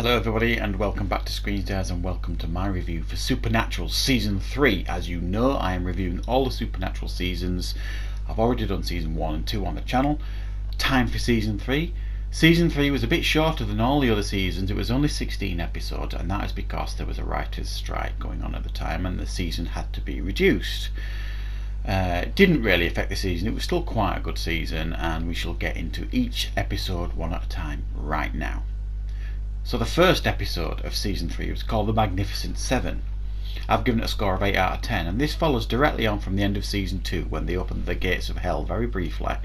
Hello everybody and welcome back to Screenstairs and welcome to my review for Supernatural Season 3. As you know, I am reviewing all the Supernatural seasons. I've already done Season 1 and 2 on the channel. Time for Season 3. Season 3 was a bit shorter than all the other seasons. It was only 16 episodes, and that is because there was a writer's strike going on at the time and the season had to be reduced. It didn't really affect the season. It was still quite a good season, and we shall get into each episode one at a time right now. So the first episode of Season 3 was called The Magnificent Seven. I've given it a score of 8 out of 10, and this follows directly on from the end of Season 2 when they opened the gates of hell very briefly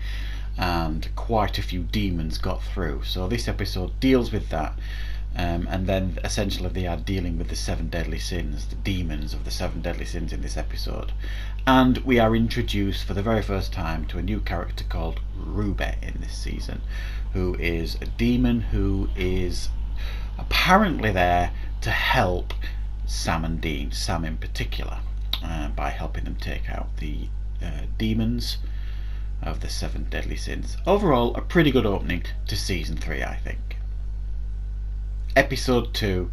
and quite a few demons got through. So this episode deals with that, and then essentially they are dealing with the 7 deadly sins, the demons of the 7 deadly sins in this episode. And we are introduced for the very first time to a new character called Ruby in this season, who is a demon who is apparently there to help Sam and Dean, Sam in particular, by helping them take out the demons of the 7 deadly sins. Overall, a pretty good opening to Season 3, I think. Episode 2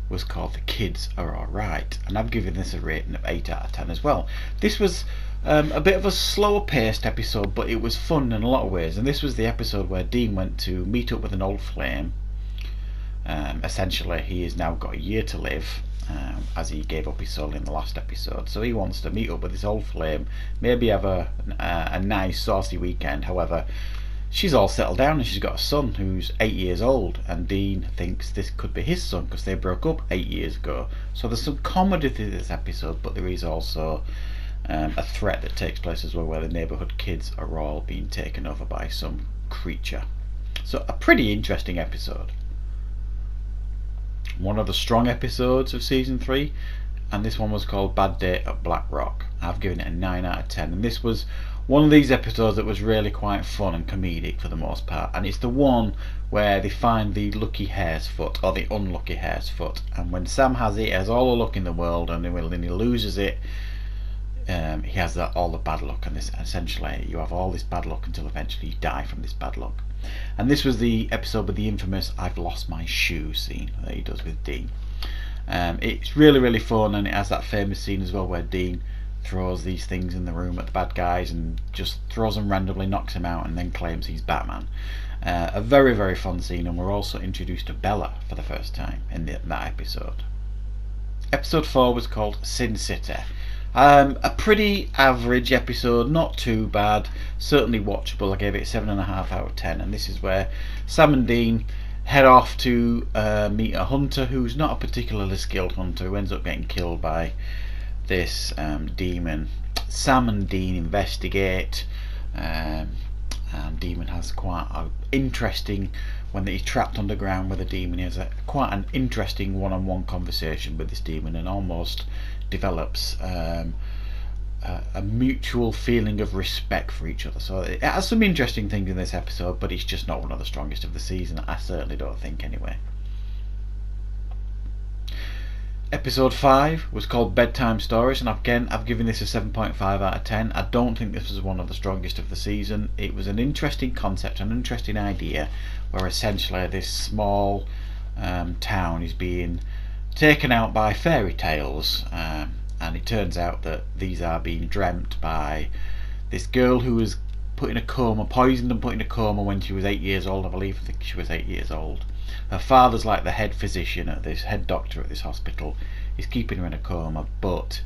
was called The Kids Are Alright, and I've given this a rating of 8 out of 10 as well. This was a bit of a slower paced episode, but it was fun in a lot of ways, and this was the episode where Dean went to meet up with an old flame. Essentially he has now got a year to live, as he gave up his soul in the last episode, so he wants to meet up with his old flame, maybe have a nice saucy weekend. However, she's all settled down and she's got a son who's 8 years old, and Dean thinks this could be his son because they broke up 8 years ago. So there's some comedy to this episode, but there is also a threat that takes place as well, where the neighbourhood kids are all being taken over by some creature. So a pretty interesting episode. One of the strong episodes of Season 3, and this one was called Bad Day at Black Rock. I've given it a 9 out of 10, and this was one of these episodes that was really quite fun and comedic for the most part, and it's the one where they find the lucky hare's foot, or the unlucky hare's foot, and when Sam has it, he has all the luck in the world, and then he loses it. He has all the bad luck, and this essentially you have all this bad luck until eventually you die from this bad luck. And this was the episode with the infamous "I've lost my shoe" scene that he does with Dean. It's really fun, and it has that famous scene as well where Dean throws these things in the room at the bad guys and just throws them randomly, knocks him out, and then claims he's Batman. A very fun scene, and we're also introduced to Bella for the first time in that episode. Episode 4 was called Sin City. A pretty average episode, not too bad, certainly watchable. I gave it 7.5 out of 10, and this is where Sam and Dean head off to meet a hunter who's not a particularly skilled hunter, who ends up getting killed by this demon. Sam and Dean investigate, and Demon has quite an interesting, when he's trapped underground with a demon, he has quite an interesting one-on-one conversation with this demon, and almost develops a mutual feeling of respect for each other. So it has some interesting things in this episode, but it's just not one of the strongest of the season, I certainly don't think anyway. Episode 5 was called Bedtime Stories, and again I've given this a 7.5 out of 10. I don't think this was one of the strongest of the season. It was an interesting concept, an interesting idea, where essentially this small town is being taken out by fairy tales, and it turns out that these are being dreamt by this girl who was put in a coma, poisoned and put in a coma when she was 8 years old. I think she was 8 years old. Her father's like the head physician at this, head doctor at this hospital. He's keeping her in a coma, but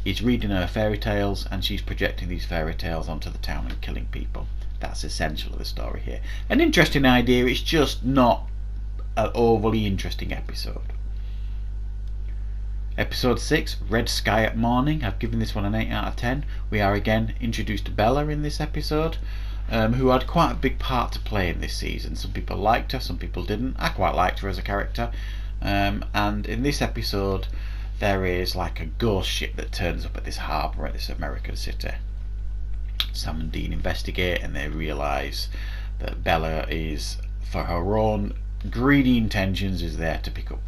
he's reading her fairy tales, and she's projecting these fairy tales onto the town and killing people. That's essentially the story here. An interesting idea, it's just not an overly interesting episode. Episode 6, Red Sky at Morning. I've given this one an 8 out of 10. We are again introduced to Bella in this episode, who had quite a big part to play in this season. Some people liked her, some people didn't. I quite liked her as a character. And in this episode, there is like a ghost ship that turns up at this harbour at this American city. Sam and Dean investigate, and they realise that Bella is, for her own greedy intentions, is there to pick up,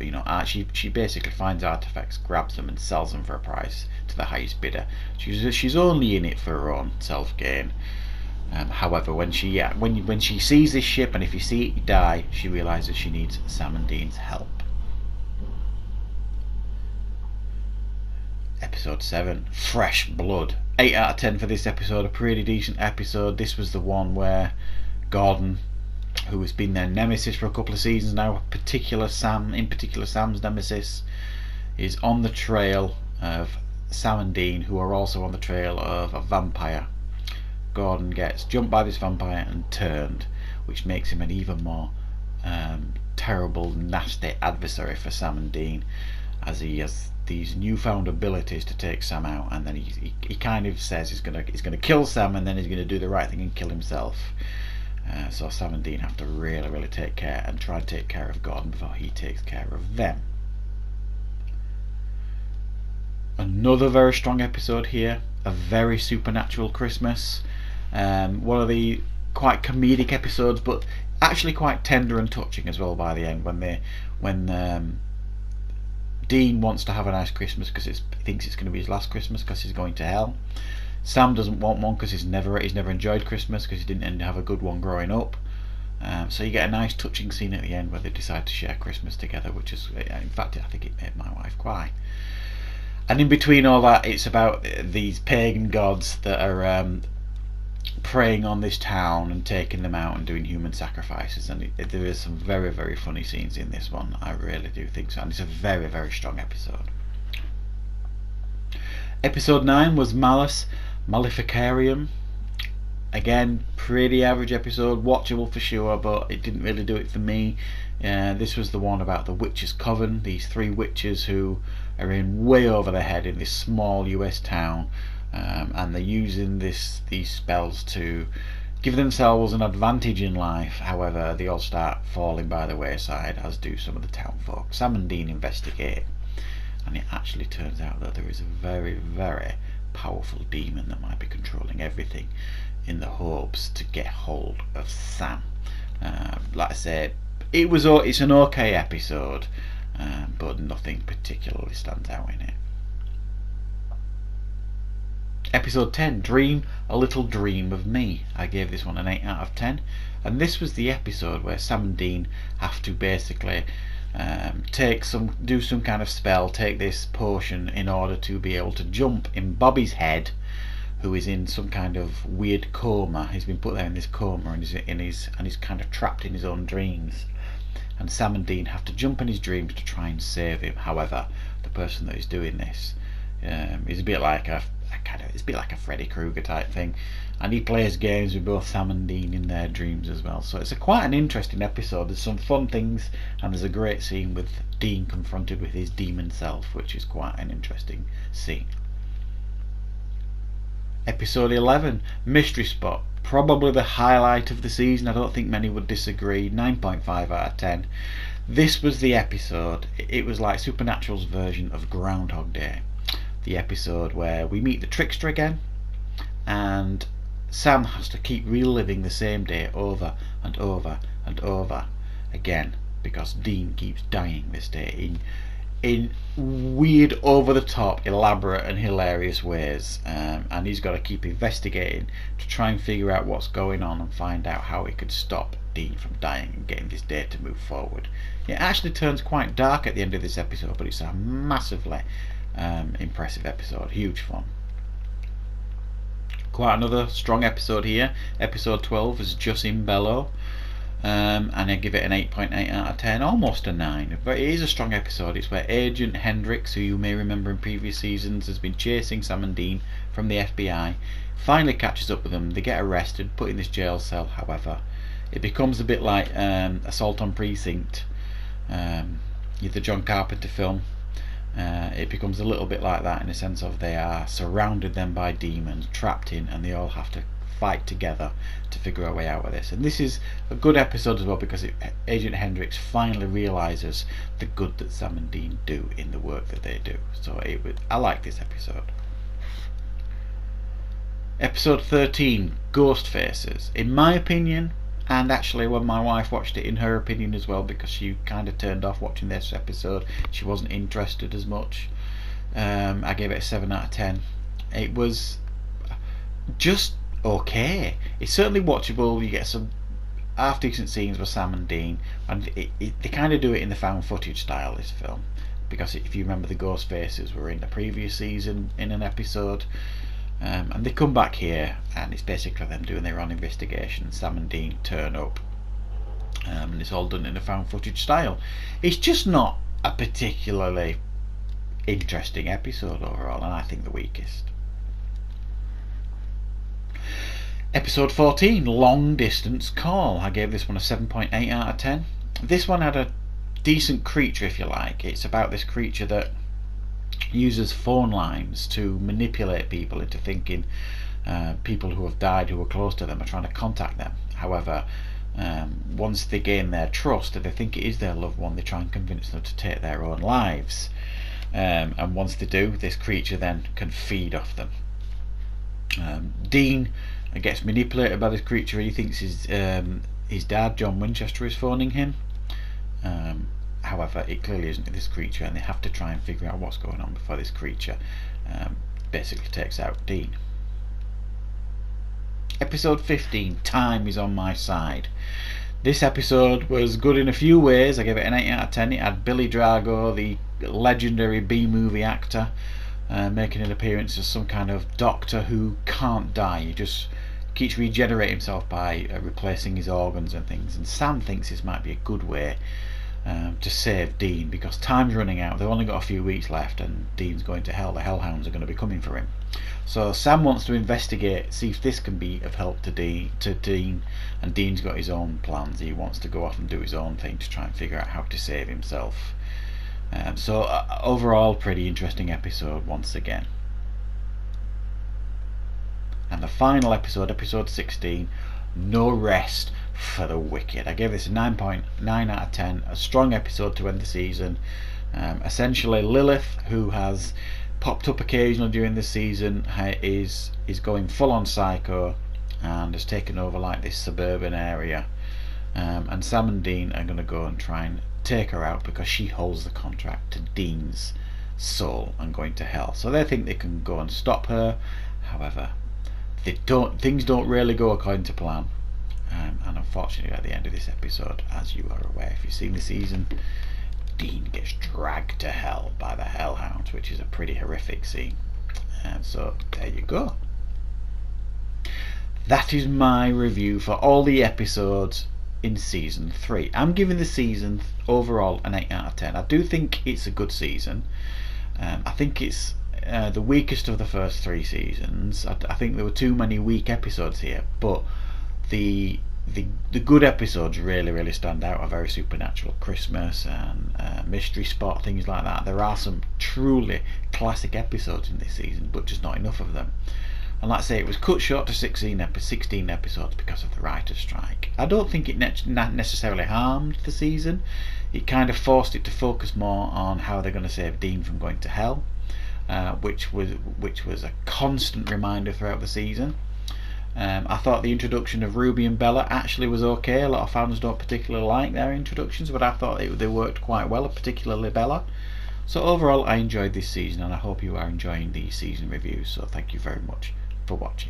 she basically finds artifacts, grabs them and sells them for a price to the highest bidder. She's only in it for her own self gain. However, when she sees this ship, and if you see it die, she realises she needs Sam and Dean's help. Episode 7, Fresh Blood. 8 out of 10 for this episode, a pretty decent episode. This was the one where Gordon, who has been their nemesis for a couple of seasons now, in particular Sam's nemesis, is on the trail of Sam and Dean, who are also on the trail of a vampire. Gordon gets jumped by this vampire and turned, which makes him an even more terrible, nasty adversary for Sam and Dean, as he has these newfound abilities to take Sam out, and then he kind of says he's gonna kill Sam, and then he's gonna do the right thing and kill himself. So Sam and Dean have to really take care and try and take care of Gordon before he takes care of them. Another very strong episode here, a very supernatural Christmas. One of the quite comedic episodes, but actually quite tender and touching as well by the end, when Dean wants to have a nice Christmas because he thinks it's going to be his last Christmas because he's going to hell. Sam doesn't want one because he's never enjoyed Christmas because he didn't have a good one growing up. So you get a nice touching scene at the end where they decide to share Christmas together, which is, in fact, I think it made my wife cry. And in between all that, it's about these pagan gods that are preying on this town and taking them out and doing human sacrifices, and there is some very funny scenes in this one. I really do think so, and it's a very strong episode. Episode 9 was Maleficarium. Again, pretty average episode, watchable for sure, but it didn't really do it for me. This was the one about the witches' coven, these 3 witches who are in way over their head in this small US town, and they're using these spells to give themselves an advantage in life. However, they all start falling by the wayside, as do some of the town folk. Sam and Dean investigate, and it actually turns out that there is a very powerful demon that might be controlling everything in the hopes to get hold of Sam. Like I said, it's an okay episode, but nothing particularly stands out in it. Episode 10, Dream a Little Dream of Me. I gave this one an 8 out of 10, and this was the episode where Sam and Dean have to basically do some kind of spell, take this potion in order to be able to jump in Bobby's head, who is in some kind of weird coma. He's been put there in this coma, and he's kind of trapped in his own dreams. And Sam and Dean have to jump in his dreams to try and save him. However, the person that is doing this is a bit like a Freddy Krueger type thing, and he plays games with both Sam and Dean in their dreams as well. So it's quite an interesting episode. There's some fun things, and there's a great scene with Dean confronted with his demon self, which is quite an interesting scene. Episode 11, Mystery Spot. Probably the highlight of the season. I don't think many would disagree. 9.5 out of 10. This was the episode. It was like Supernatural's version of Groundhog Day. The episode where we meet the trickster again, and Sam has to keep reliving the same day over and over again because Dean keeps dying this day in weird, over the top, elaborate and hilarious ways, and he's got to keep investigating to try and figure out what's going on and find out how he could stop Dean from dying and getting this day to move forward. It actually turns quite dark at the end of this episode, but it's a massively impressive episode, huge fun. Quite another strong episode here. Episode 12 is Justin Bellow, and I give it an 8.8 out of 10, almost a 9. But it is a strong episode. It's where Agent Hendricks, who you may remember in previous seasons has been chasing Sam and Dean from the FBI, finally catches up with them. They get arrested, put in this jail cell. However, it becomes a bit like Assault on Precinct, the John Carpenter film. It becomes a little bit like that in the sense of they are surrounded then by demons, trapped in, and they all have to fight together to figure a way out of this. And this is a good episode as well because Agent Hendricks finally realises the good that Sam and Dean do in the work that they do. So I like this episode. Episode 13, Ghostfacers. In my opinion, and actually when my wife watched it, in her opinion as well, because she kind of turned off watching this episode, she wasn't interested as much, I gave it a 7 out of 10. It was just okay. It's certainly watchable. You get some half decent scenes with Sam and Dean, and they kind of do it in the found footage style, this film, because if you remember, the Ghostfacers were in the previous season in an episode, and they come back here, and it's basically them doing their own investigation. Sam and Dean turn up, and it's all done in a found footage style. It's just not a particularly interesting episode overall, and I think the weakest. Episode 14, Long Distance Call. I gave this one a 7.8 out of 10. This one had a decent creature, if you like. It's about this creature that uses phone lines to manipulate people into thinking people who have died who are close to them are trying to contact them. However, once they gain their trust and they think it is their loved one, they try and convince them to take their own lives. And once they do, this creature then can feed off them. Dean gets manipulated by this creature. He thinks his dad, John Winchester, is phoning him. However, it clearly isn't this creature, and they have to try and figure out what's going on before this creature basically takes out Dean. Episode 15, Time is on My Side. This episode was good in a few ways. I gave it an 8 out of 10. It had Billy Drago, the legendary B-movie actor, making an appearance as some kind of doctor who can't die. He just keeps regenerating himself by replacing his organs and things. And Sam thinks this might be a good way to save Dean, because time's running out. They've only got a few weeks left, and Dean's going to hell. The hellhounds are going to be coming for him. So Sam wants to investigate, see if this can be of help to Dean, and Dean's got his own plans. He wants to go off and do his own thing to try and figure out how to save himself. So overall, pretty interesting episode once again. And the final episode, episode 16, No Rest for the Wicked. I gave this a 9.9 out of 10. A strong episode to end the season. Essentially, Lilith, who has popped up occasionally during the season, is going full on psycho and has taken over like this suburban area. And Sam and Dean are going to go and try and take her out because she holds the contract to Dean's soul and going to hell. So they think they can go and stop her. However, things don't really go according to plan. And unfortunately, at the end of this episode, as you are aware if you've seen the season, Dean gets dragged to hell by the hellhounds, which is a pretty horrific scene. And so there you go. That is my review for all the episodes in season 3. I'm giving the season overall an 8 out of 10. I do think it's a good season. I think it's the weakest of the first 3 seasons. I think there were too many weak episodes here, but the good episodes really stand out. Are very Supernatural, Christmas, and Mystery Spot, things like that. There are some truly classic episodes in this season, but just not enough of them. And like I say, it was cut short to 16 episodes because of the writer's strike. I don't think it necessarily harmed the season. It kind of forced it to focus more on how they're going to save Dean from going to hell, which was a constant reminder throughout the season. I thought the introduction of Ruby and Bella actually was okay. A lot of fans don't particularly like their introductions, but I thought they worked quite well, particularly Bella. So overall, I enjoyed this season, and I hope you are enjoying these season reviews. So thank you very much for watching.